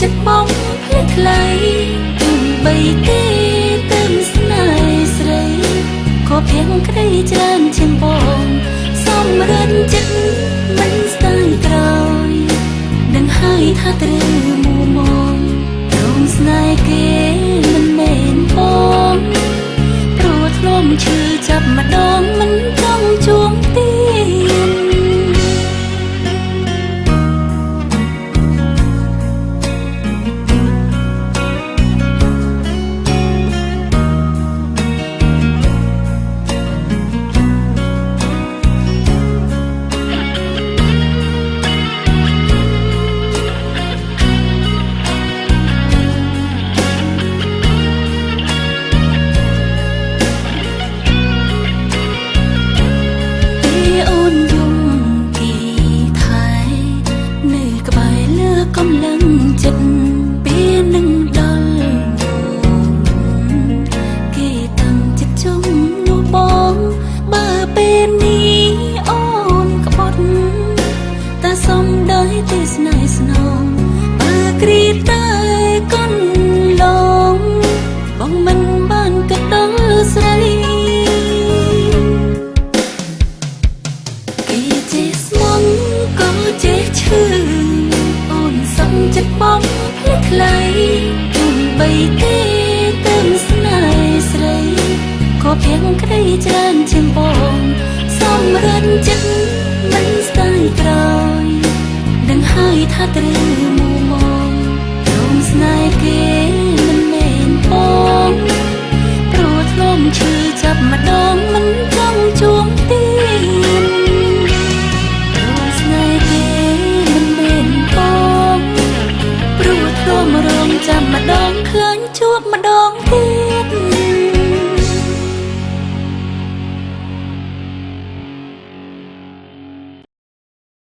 ចិត្តបងភ្លេចថ្លៃទោះបីទេទៅស្នេហ៍ស្រីក៏ភាំងក្តីច្រើនជាងបងសំរិនចិត្តមិនស្ដាយក្រោយនឹងហើយថាត្រូវមួមងរងស្នេហ៍គេមិនមែនបងព្រោះធ្លុំឈឺចាប់ម្ដងមិនចង់ជួងទៀតកំឡឹងចិត្តពេលនឹងដល់គេតាំងចិត្តជុំនោះបងបើពេលនេះអូនក្បត់តែសំដីទេស្នេហ៍ស្នងបើគ្រាតែកូនឡងបងមិនបានគិតដល់ស្រីគេចេះស្មងក៏ចេះឈឺចិត្តបងភ្លេចថ្លៃទោះបីទេទៅស្នេហ៍ស្រីក៏ភាំងក្តីច្រើនជាងបងសំរិនចិត្តមិនស្ដាយក្រោយដឹងហើយថាត្រូវមួមងរងស្នេហ៍គេមិនមែនបងព្រោះធ្លុំឈឺចាប់ម្ដងមិនចង់ជួងទៀតរងស្នេហ៍គេមិនមែនបងរងចាំម្ដងឃើញជួបម្ដងទៀត